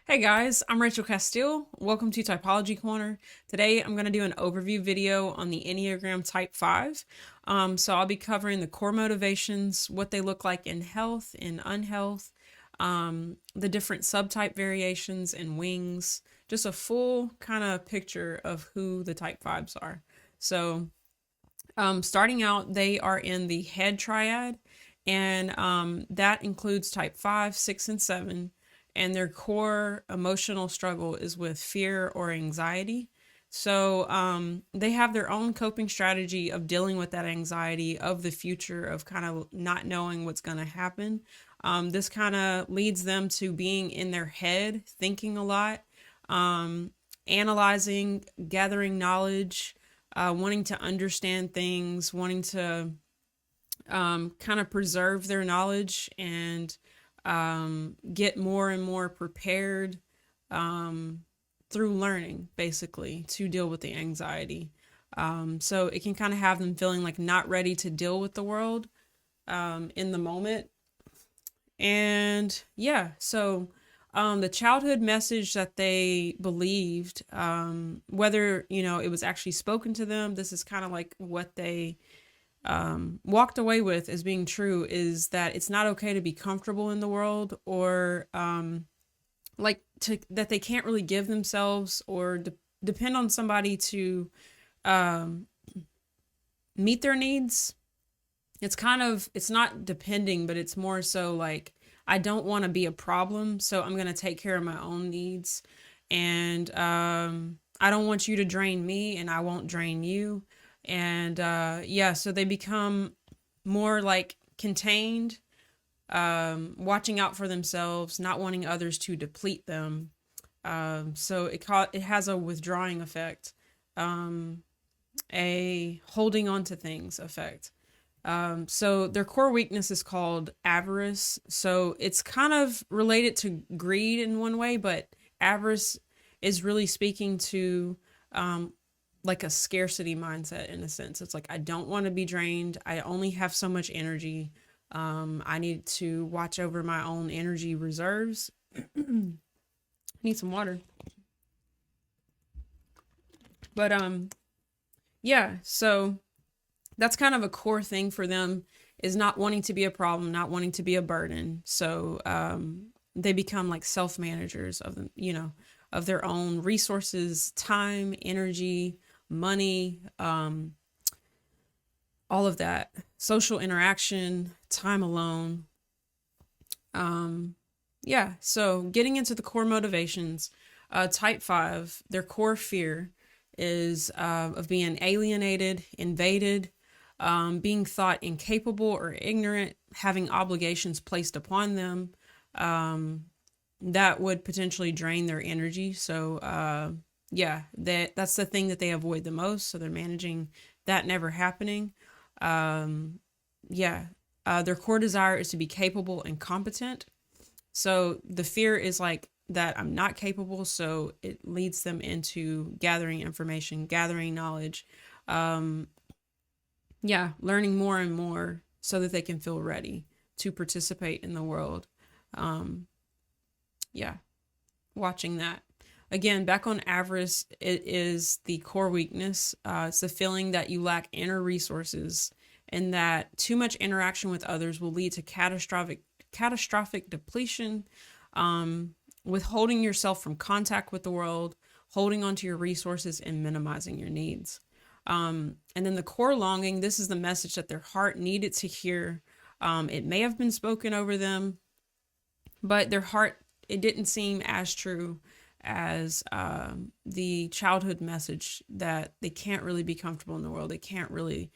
Hey guys, I'm Rachel Castile. Welcome to Typology Corner. Today I'm going to do an overview video on the Enneagram Type 5. So I'll be covering the core motivations, what they look like in health, in unhealth, the different subtype variations and wings, just a full kind of picture of who the Type 5s are. So starting out, they are in the head triad, and that includes Type 5, 6, and 7. And their core emotional struggle is with fear or anxiety. So they have their own coping strategy of dealing with that anxiety of the future, of kind of not knowing what's going to happen. This kind of leads them to being in their head, thinking a lot, analyzing, gathering knowledge, wanting to understand things, wanting to kind of preserve their knowledge and get more and more prepared through learning, basically, to deal with the anxiety. So it can kind of have them feeling like not ready to deal with the world in the moment. And yeah, so the childhood message that they believed, whether, it was actually spoken to them, this is kind of like what they walked away with as being true, is that it's not okay to be comfortable in the world, or that they can't really give themselves or depend on somebody to meet their needs. It's not depending, but it's more so like, I don't want to be a problem, so I'm going to take care of my own needs. And I don't want you to drain me, and I won't drain you. And so they become more like contained, watching out for themselves, not wanting others to deplete them. So it has a withdrawing effect, a holding on to things effect. So their core weakness is called avarice. So it's kind of related to greed in one way, but avarice is really speaking to like a scarcity mindset in a sense. It's like, I don't want to be drained. I only have so much energy. I need to watch over my own energy reserves. Need some water. But yeah, so that's kind of a core thing for them, is not wanting to be a problem, not wanting to be a burden. So they become like self-managers of them, of their own resources, time, energy, money, all of that, social interaction, time alone. So getting into the core motivations, type 5, their core fear is of being alienated, invaded, being thought incapable or ignorant, having obligations placed upon them that would potentially drain their energy. So that's the thing that they avoid the most. So they're managing that never happening. Their core desire is to be capable and competent. So the fear is like that I'm not capable, so it leads them into gathering information, gathering knowledge, learning more and more so that they can feel ready to participate in the world. Watching that. Again, back on avarice, it is the core weakness. It's the feeling that you lack inner resources, and that too much interaction with others will lead to catastrophic depletion, withholding yourself from contact with the world, holding onto your resources, and minimizing your needs. And then the core longing, this is the message that their heart needed to hear. It may have been spoken over them, but their heart, it didn't seem as true as the childhood message that they can't really be comfortable in the world. They can't really,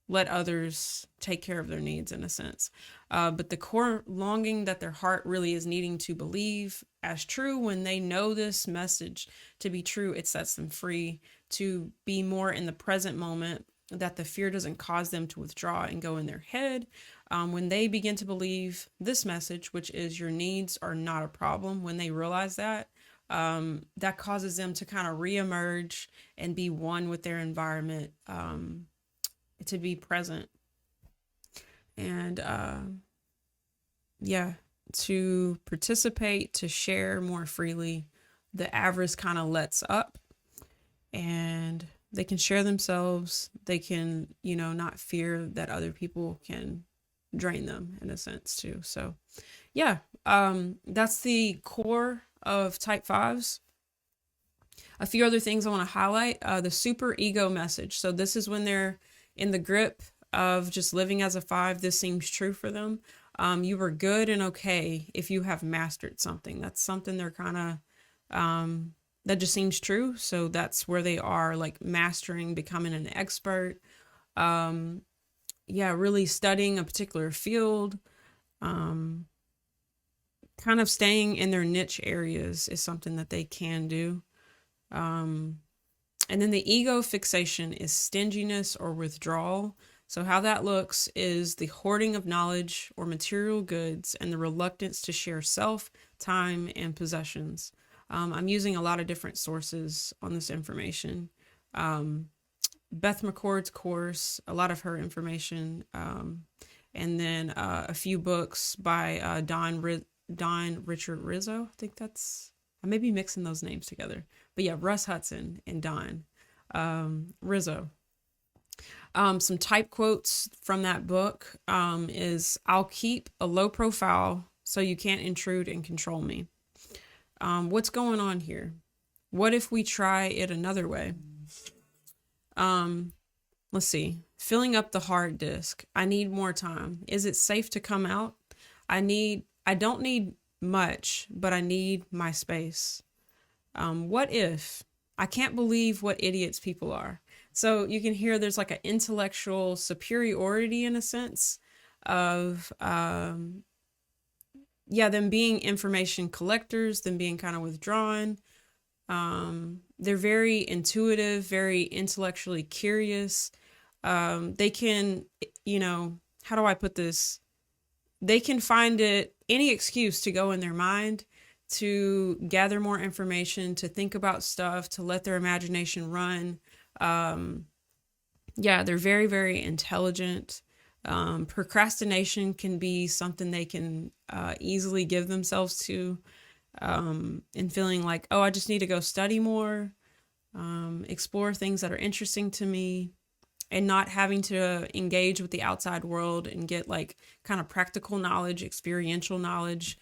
let others take care of their needs in a sense. But the core longing that their heart really is needing to believe as true, when they know this message to be true, it sets them free to be more in the present moment, that the fear doesn't cause them to withdraw and go in their head. When they begin to believe this message, which is your needs are not a problem, when they realize that, that causes them to kind of reemerge and be one with their environment, to be present. And to participate, to share more freely. The average kind of lets up, and they can share themselves. They can, not fear that other people can drain them in a sense too. So yeah, that's the core of type fives. A few other things I want to highlight, the super ego message. So this is when they're in the grip of just living as a five. This seems true for them. You were good and okay if you have mastered something. That's something they're kind of, that just seems true. So that's where they are, like mastering, becoming an expert. Yeah, really studying a particular field. Kind of staying in their niche areas is something that they can do. And then the ego fixation is stinginess or withdrawal. So how that looks is the hoarding of knowledge or material goods and the reluctance to share self, time, and possessions. I'm using a lot of different sources on this information. Beth McCord's course, a lot of her information, and then a few books by Don Richard Rizzo. I think I may be mixing those names together. But yeah, Russ Hudson and Don Rizzo. Some type quotes from that book is, I'll keep a low profile so you can't intrude and control me. What's going on here? What if we try it another way? Let's see. Filling up the hard disk. I need more time. Is it safe to come out? I don't need much, but I need my space. What if? I can't believe what idiots people are. So you can hear there's like an intellectual superiority in a sense of, them being information collectors, them being kind of withdrawn. They're very intuitive, very intellectually curious. They can, how do I put this? They can find any excuse to go in their mind, to gather more information, to think about stuff, to let their imagination run. They're very, very intelligent. Procrastination can be something they can easily give themselves to, and feeling like, oh, I just need to go study more, explore things that are interesting to me, and not having to engage with the outside world and get like kind of practical knowledge, experiential knowledge.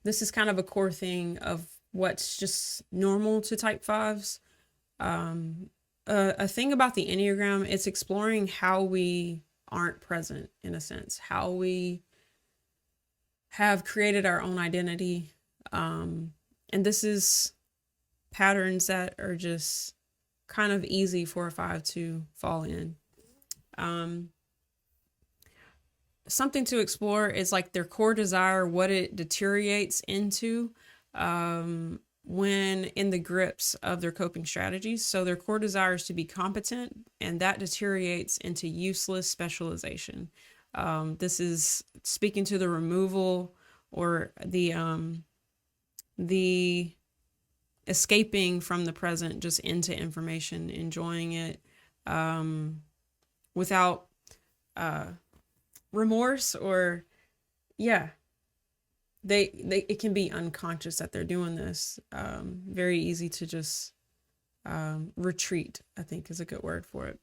This is kind of a core thing of what's just normal to type fives. A thing about the Enneagram, it's exploring how we aren't present in a sense, how we have created our own identity. And this is patterns that are just kind of easy for a five to fall in. Something to explore is like their core desire, what it deteriorates into when in the grips of their coping strategies. So their core desire is to be competent, and that deteriorates into useless specialization. This is speaking to the removal or the escaping from the present just into information, enjoying it without remorse, or it can be unconscious that they're doing this. Very easy to just retreat, I think is a good word for it.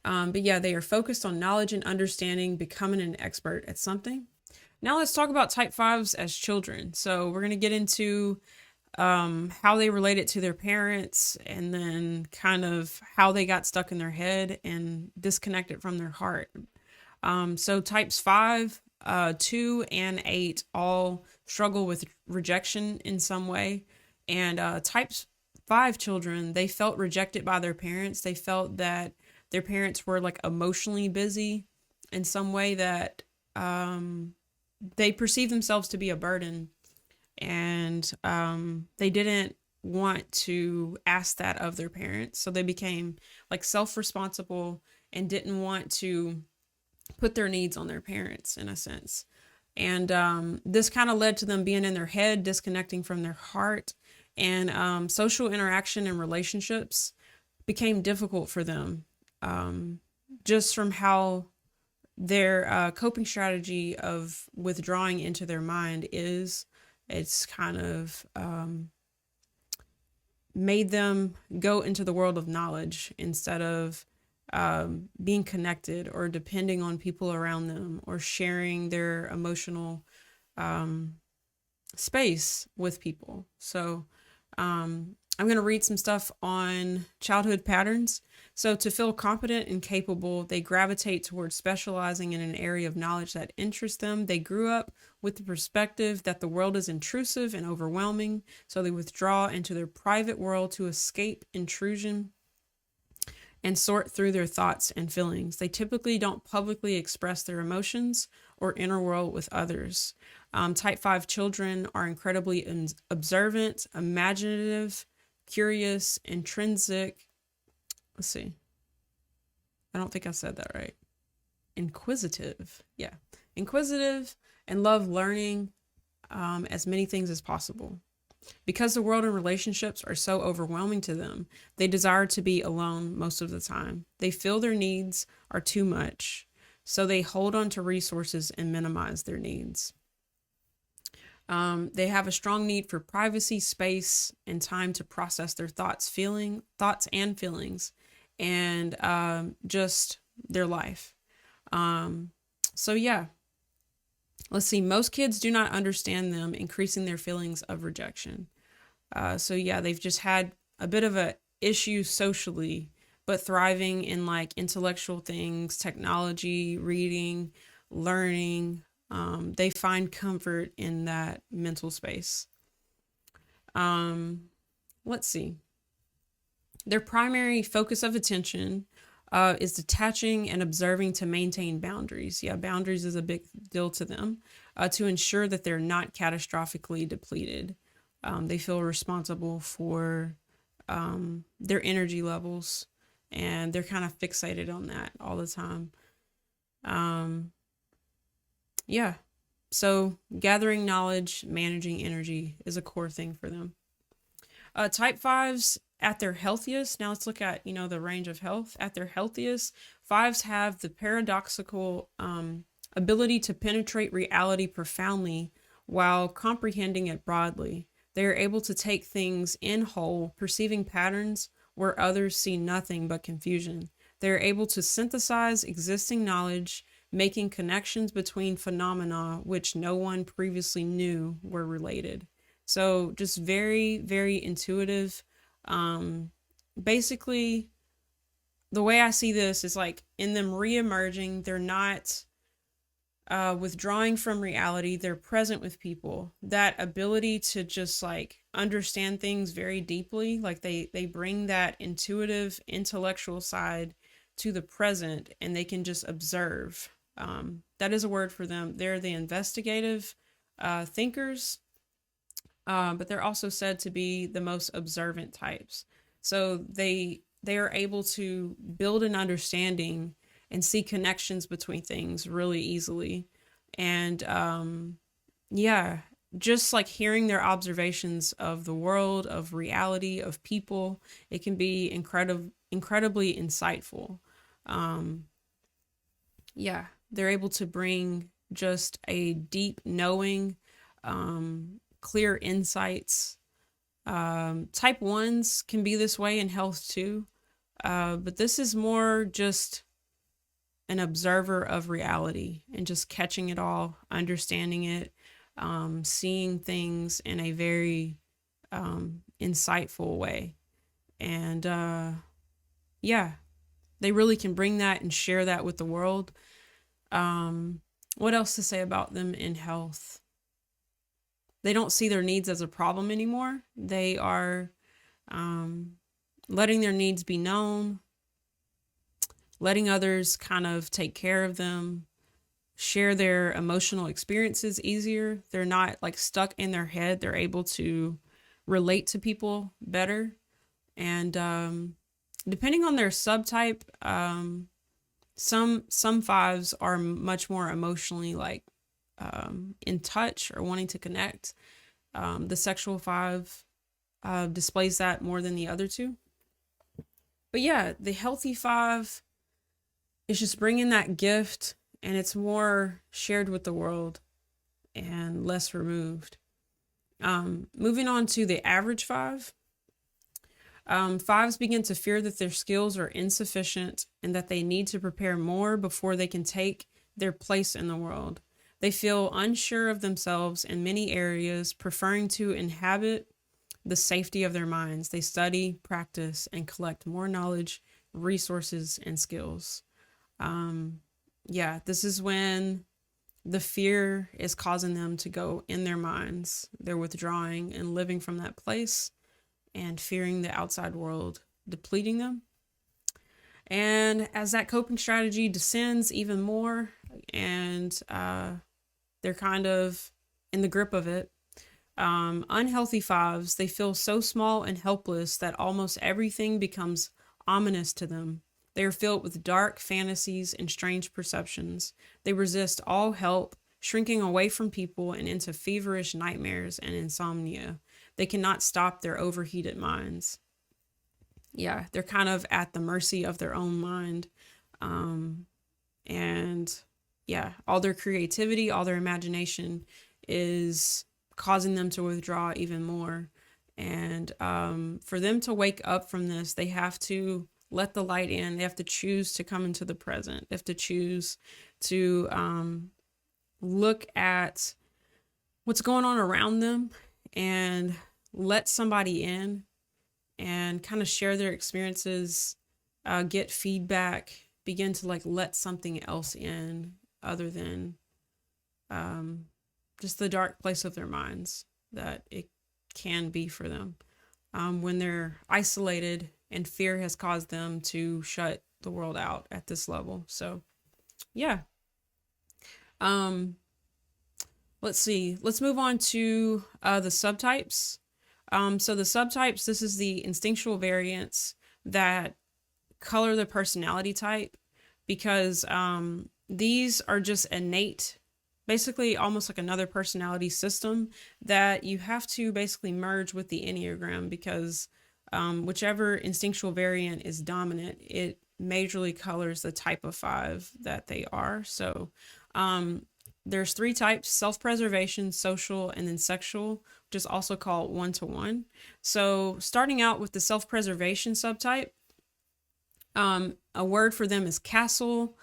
They are focused on knowledge and understanding, becoming an expert at something. Now let's talk about type fives as children. So we're going to get into how they relate it to their parents, and then kind of how they got stuck in their head and disconnected from their heart. So types 5, 2, and 8 all struggle with rejection in some way. And types 5 children, they felt rejected by their parents. They felt that their parents were like emotionally busy in some way, that they perceived themselves to be a burden. And they didn't want to ask that of their parents. So they became like self-responsible and didn't want to put their needs on their parents in a sense. And this kind of led to them being in their head, disconnecting from their heart, and social interaction and relationships became difficult for them, just from how their coping strategy of withdrawing into their mind is it's kind of made them go into the world of knowledge instead of being connected or depending on people around them or sharing their emotional space with people. So I'm going to read some stuff on childhood patterns. So to feel competent and capable, they gravitate towards specializing in an area of knowledge that interests them. They grew up with the perspective that the world is intrusive and overwhelming, so they withdraw into their private world to escape intrusion and sort through their thoughts and feelings. They typically don't publicly express their emotions or inner world with others. Type 5 children are incredibly observant, imaginative, curious, intrinsic. Let's see. I don't think I said that right. Inquisitive. Yeah. Inquisitive and love learning as many things as possible. Because the world and relationships are so overwhelming to them, they desire to be alone most of the time. They feel their needs are too much, so they hold on to resources and minimize their needs. They have a strong need for privacy, space, and time to process their thoughts and feelings, and just their life. So yeah, let's see. Most kids do not understand them, increasing their feelings of rejection. So yeah, they've just had a bit of a issue socially, but thriving in like intellectual things, technology, reading, learning. They find comfort in that mental space. Let's see. Their primary focus of attention is detaching and observing to maintain boundaries. Yeah, boundaries is a big deal to them to ensure that they're not catastrophically depleted. They feel responsible for their energy levels, and they're kind of fixated on that all the time. Yeah. So gathering knowledge, managing energy is a core thing for them. Type 5s at their healthiest. Now let's look at, the range of health. At their healthiest, 5s have the paradoxical ability to penetrate reality profoundly while comprehending it broadly. They are able to take things in whole, perceiving patterns where others see nothing but confusion. They are able to synthesize existing knowledge, making connections between phenomena which no one previously knew were related. So just very, very intuitive. Basically, the way I see this is like in them re-emerging, they're not withdrawing from reality. They're present with people. That ability to just like understand things very deeply, like they bring that intuitive, intellectual side to the present, and they can just observe. That is a word for them. They're the investigative thinkers, but they're also said to be the most observant types. So they are able to build an understanding and see connections between things really easily. And yeah, just like hearing their observations of the world, of reality, of people, it can be incredibly insightful. Yeah, they're able to bring just a deep knowing, clear insights. Type 1s can be this way in health too, but this is more just an observer of reality and just catching it all, understanding it, seeing things in a very insightful way. And yeah, they really can bring that and share that with the world. What else to say about them in health? They don't see their needs as a problem anymore. They are letting their needs be known, letting others kind of take care of them, share their emotional experiences easier. They're not like stuck in their head. They're able to relate to people better. And depending on their subtype, some 5s are much more emotionally like in touch or wanting to connect. The sexual 5 displays that more than the other two. But yeah, the healthy 5 is just bringing that gift and it's more shared with the world and less removed. Moving on to the average five. Fives begin to fear that their skills are insufficient and that they need to prepare more before they can take their place in the world. They feel unsure of themselves in many areas, preferring to inhabit the safety of their minds. They study, practice, and collect more knowledge, resources, and skills. This is when the fear is causing them to go in their minds. They're withdrawing and living from that place and fearing the outside world depleting them. And as that coping strategy descends even more and they're kind of in the grip of it, unhealthy fives, they feel so small and helpless that almost everything becomes ominous to them. They are filled with dark fantasies and strange perceptions. They resist all help, shrinking away from people and into feverish nightmares and insomnia. They cannot stop their overheated minds. Yeah, they're kind of at the mercy of their own mind. All their creativity, all their imagination is causing them to withdraw even more. And for them to wake up from this, they have to let the light in. They have to choose to come into the present. They have to choose to look at what's going on around them and let somebody in and kind of share their experiences, get feedback, begin to let something else in other than just the dark place of their minds that it can be for them when they're isolated and fear has caused them to shut the world out at this level. So, yeah. Let's see. Let's move on to the subtypes. So the subtypes, this is the instinctual variants that color the personality type because these are just innate, basically almost like another personality system that you have to basically merge with the Enneagram because whichever instinctual variant is dominant, it majorly colors the type of five that they are. So there's three types: self-preservation, social, and then sexual, which is also called one-to-one. So starting out with the self-preservation subtype, a word for them is castle.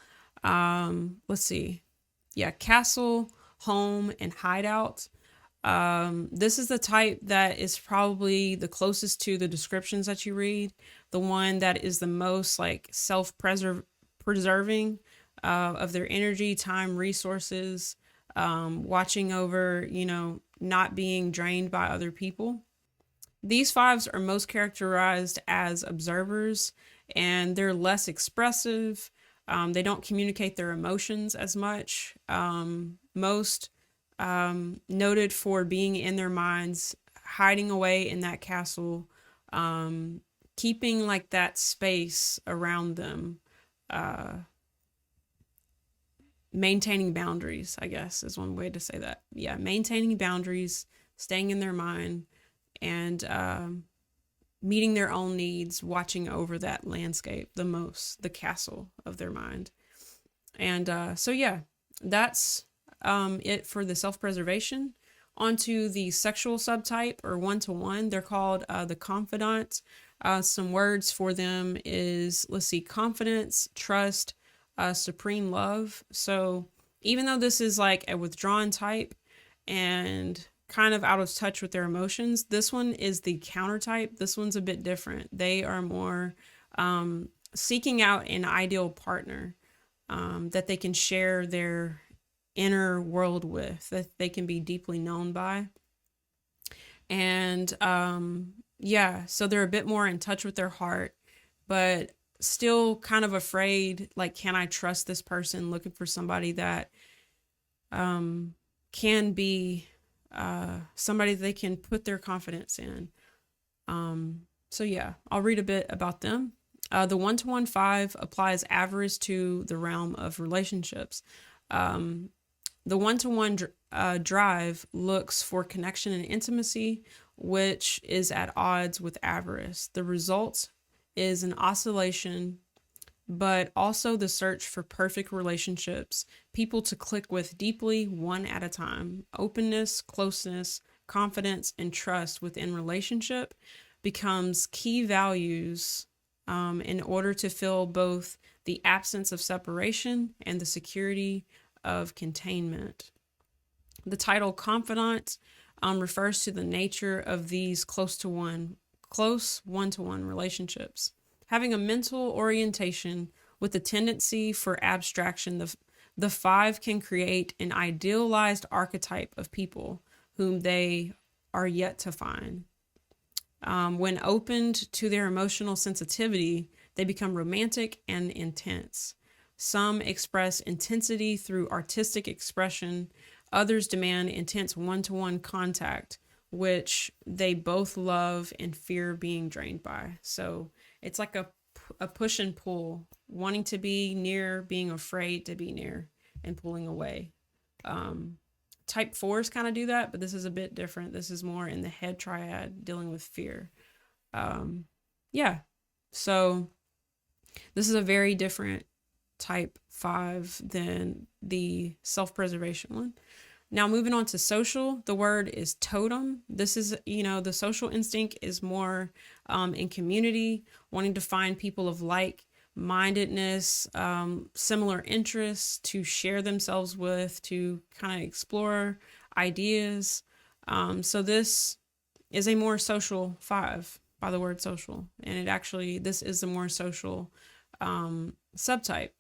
Castle, home, and hideout. This is the type that is probably the closest to the descriptions that you read, the one that is the most self-preserving of their energy, time, resources, watching over, not being drained by other people. These fives are most characterized as observers, and they're less expressive. They don't communicate their emotions as much. Most noted for being in their minds, hiding away in that castle, keeping that space around them, maintaining boundaries, I guess is one way to say that. Yeah, maintaining boundaries, staying in their mind, and meeting their own needs, watching over that landscape, the castle of their mind. And that's it for the self-preservation. Onto the sexual subtype or one-to-one. They're called the confidant. Some words for them is, confidence, trust, supreme love. So even though this is a withdrawn type and kind of out of touch with their emotions, this one is the counter type. This one's a bit different. They are more seeking out an ideal partner that they can share their inner world with, that they can be deeply known by. And so they're a bit more in touch with their heart, but still kind of afraid, can I trust this person? Looking for somebody that can be somebody they can put their confidence in. I'll read a bit about them. The one-to-one five applies avarice to the realm of relationships. The one-to-one drive looks for connection and intimacy, which is at odds with avarice. The result is an oscillation but also the search for perfect relationships, people to click with deeply, one at a time. Openness, closeness, confidence, and trust within relationship becomes key values in order to fill both the absence of separation and the security of containment. The title confidant refers to the nature of these close one-to-one relationships. Having a mental orientation with a tendency for abstraction, the five can create an idealized archetype of people whom they are yet to find. When opened to their emotional sensitivity, they become romantic and intense. Some express intensity through artistic expression, others demand intense one-to-one contact, which they both love and fear being drained by. So it's like a push and pull, wanting to be near, being afraid to be near, and pulling away. Type 4s kind of do that, but this is a bit different. This is more in the head triad, dealing with fear. Yeah, so this is a very different type 5 than the self-preservation one. Now, moving on to social, the word is totem. This is, the social instinct is more in community, wanting to find people of like-mindedness, similar interests to share themselves with, to kind of explore ideas. So this is a more social 5 by the word social. And this is the more social subtype.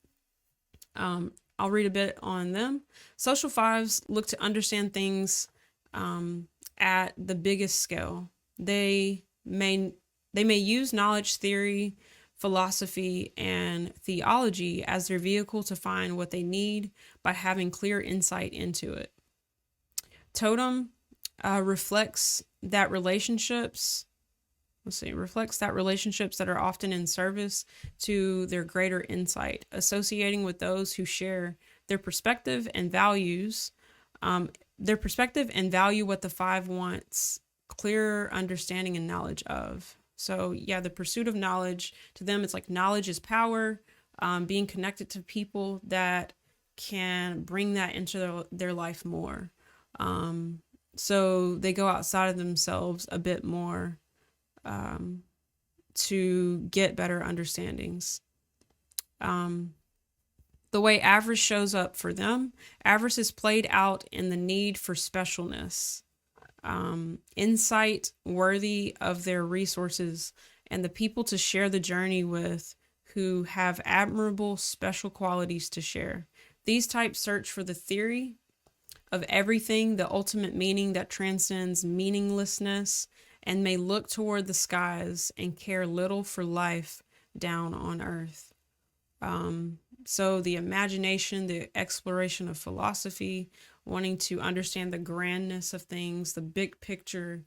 I'll read a bit on them. Social 5s look to understand things at the biggest scale. They may use knowledge, theory, philosophy, and theology as their vehicle to find what they need by having clear insight into it. Totem reflects that relationships that are often in service to their greater insight, associating with those who share their perspective and values. Their perspective and value what the 5 wants clearer understanding and knowledge of. So yeah, the pursuit of knowledge, to them, it's like knowledge is power, being connected to people that can bring that into their life more. So they go outside of themselves a bit more to get better understandings. The way avarice shows up for them, avarice is played out in the need for specialness, insight worthy of their resources, and the people to share the journey with who have admirable special qualities to share. These types search for the theory of everything, the ultimate meaning that transcends meaninglessness, and may look toward the skies and care little for life down on earth. So the imagination, the exploration of philosophy, wanting to understand the grandness of things, the big picture,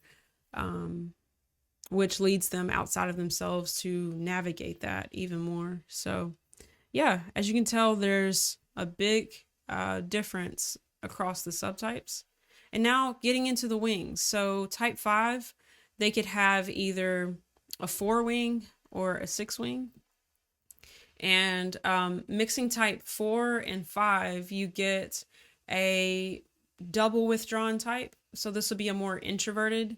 which leads them outside of themselves to navigate that even more. So yeah, as you can tell, there's a big difference across the subtypes. And now getting into the wings. So type 5, they could have either a 4-wing or a 6-wing. And mixing type 4 and 5, you get a double withdrawn type. So this will be a more introverted,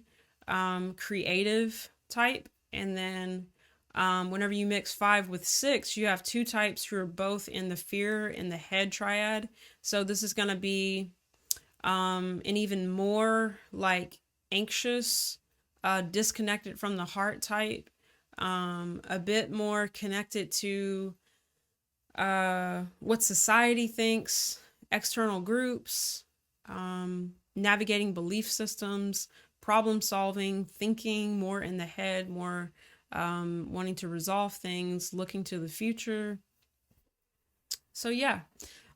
creative type. And then whenever you mix 5 with 6, you have 2 types who are both in the fear and the head triad. So this is going to be an even more like anxious, disconnected from the heart type, a bit more connected to what society thinks, external groups, navigating belief systems, problem solving, thinking more in the head, more wanting to resolve things, looking to the future. So yeah,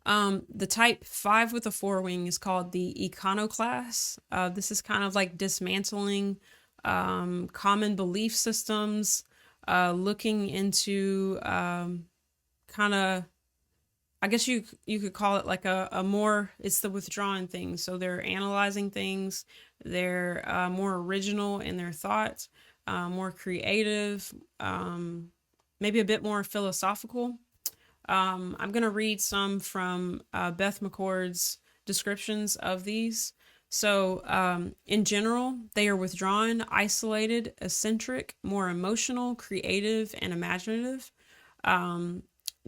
the type 5 with a 4-wing is called the iconoclast. This is kind of like dismantling common belief systems, looking into kind of, I guess you could call it like a more, it's the withdrawn thing. So they're analyzing things. They're more original in their thoughts, more creative, maybe a bit more philosophical. I'm going to read some from Beth McCord's descriptions of these. So, in general, they are withdrawn, isolated, eccentric, more emotional, creative, and imaginative.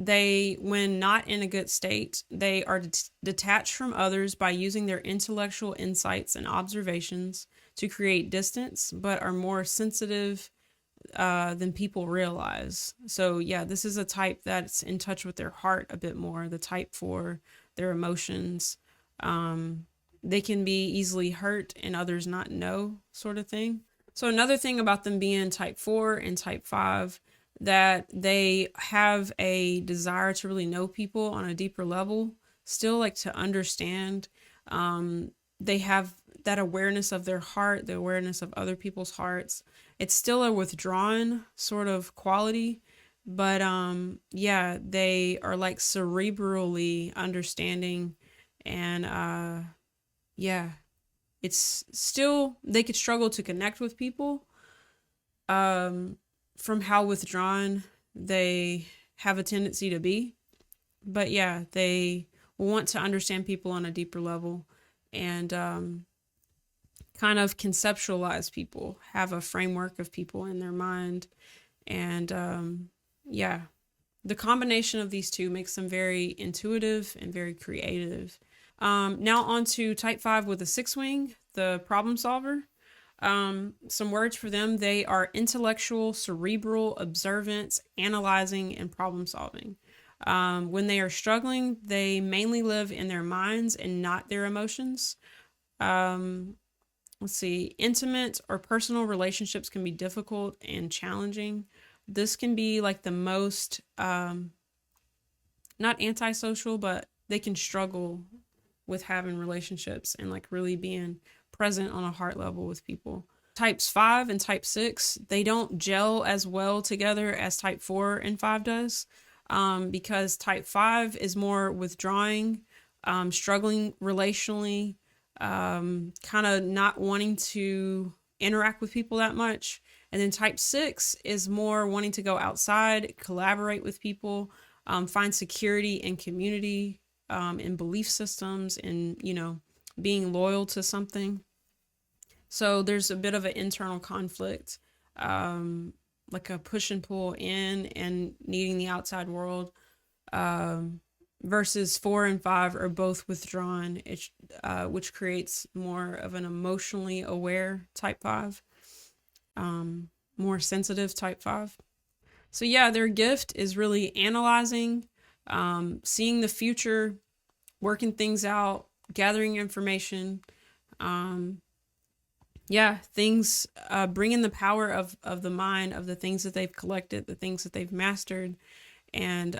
They, when not in a good state, they are detached from others by using their intellectual insights and observations to create distance, but are more sensitive than people realize. So, yeah, this is a type that's in touch with their heart a bit more, the type for their emotions. They can be easily hurt and others not know, sort of thing. So, another thing about them being type 4 and type 5, that they have a desire to really know people on a deeper level, still like to understand. They have that awareness of their heart, the awareness of other people's hearts. It's still a withdrawn sort of quality, but yeah, they are like cerebrally understanding, and yeah, it's still, they could struggle to connect with people from how withdrawn they have a tendency to be. But yeah, they want to understand people on a deeper level, and kind of conceptualize people, have a framework of people in their mind. And yeah, the combination of these two makes them very intuitive and very creative. Now on to type 5 with a 6 wing, the problem solver. Some words for them: they are intellectual, cerebral, observant, analyzing, and problem solving. When they are struggling, they mainly live in their minds and not their emotions. Let's see, intimate or personal relationships can be difficult and challenging. This can be like the most, not antisocial, but they can struggle with having relationships and like really being present on a heart level with people. Types 5 and type 6, they don't gel as well together as type 4 and 5 does, because type 5 is more withdrawing, struggling relationally, kind of not wanting to interact with people that much. And then type 6 is more wanting to go outside, collaborate with people, find security in community, in belief systems, and, being loyal to something. So there's a bit of an internal conflict, like a push and pull in and needing the outside world. Versus 4 and 5 are both withdrawn, which creates more of an emotionally aware type 5, more sensitive type 5. So yeah, their gift is really analyzing, seeing the future, working things out, gathering information. Yeah, things, bringing the power of the mind, of the things that they've collected, the things that they've mastered, and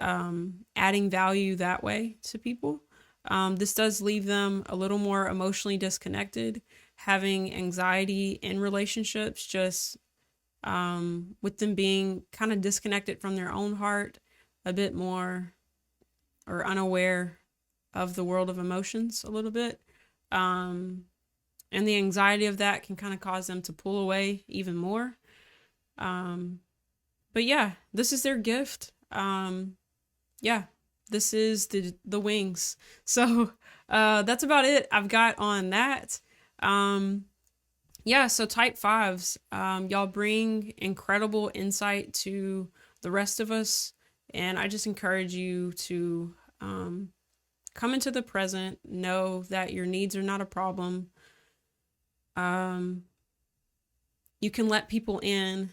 adding value that way to people. This does leave them a little more emotionally disconnected, having anxiety in relationships, just with them being kind of disconnected from their own heart a bit more, or unaware of the world of emotions a little bit. And the anxiety of that can kind of cause them to pull away even more. But yeah, this is their gift. Yeah, this is the wings. So that's about it I've got on that. Yeah, so type 5s, y'all bring incredible insight to the rest of us. And I just encourage you to come into the present, know that your needs are not a problem. You can let people in,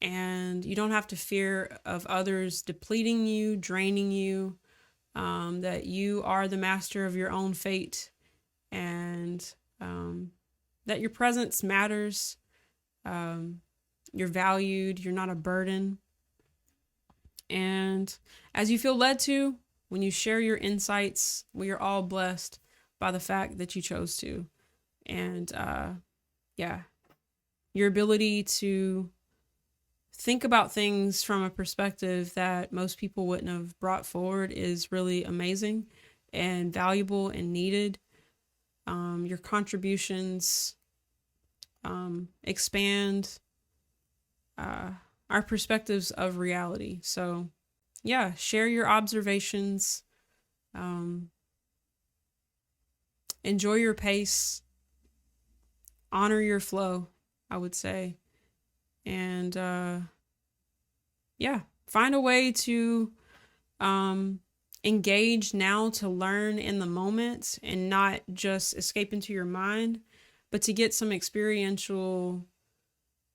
and you don't have to fear of others depleting you, draining you, that you are the master of your own fate, and that your presence matters. You're valued, you're not a burden. And as you feel led to, when you share your insights, we are all blessed by the fact that you chose to. And yeah, your ability to think about things from a perspective that most people wouldn't have brought forward is really amazing and valuable and needed. Your contributions expand our perspectives of reality. So yeah, share your observations. Enjoy your pace. Honor your flow, I would say. And yeah, find a way to engage now, to learn in the moment and not just escape into your mind, but to get some experiential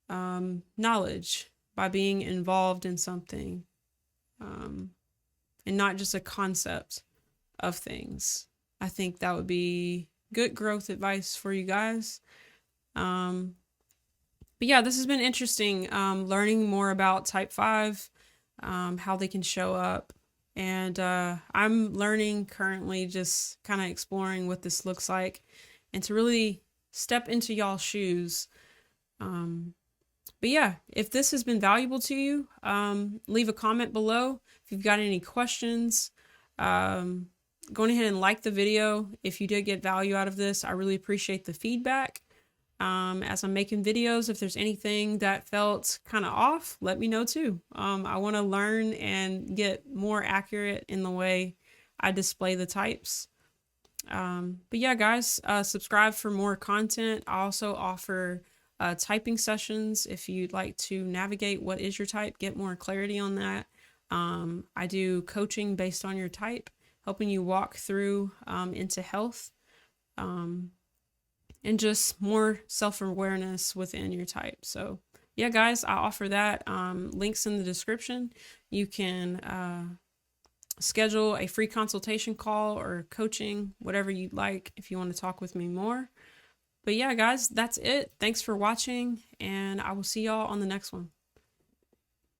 knowledge by being involved in something, and not just a concept of things. I think that would be good growth advice for you guys. But yeah, this has been interesting, learning more about type 5, how they can show up. And I'm learning currently, just kind of exploring what this looks like and to really step into y'all's shoes. But yeah, if this has been valuable to you, leave a comment below. If you've got any questions, go ahead and like the video. If you did get value out of this, I really appreciate the feedback. As I'm making videos, if there's anything that felt kind of off, let me know too. I want to learn and get more accurate in the way I display the types. But yeah, guys, subscribe for more content. I also offer typing sessions if you'd like to navigate what is your type, get more clarity on that. I do coaching based on your type, helping you walk through into health. And just more self-awareness within your type. So yeah, guys, I offer that. Links in the description. You can schedule a free consultation call or coaching, whatever you'd like, if you want to talk with me more. But yeah, guys, that's it. Thanks for watching, and I will see y'all on the next one.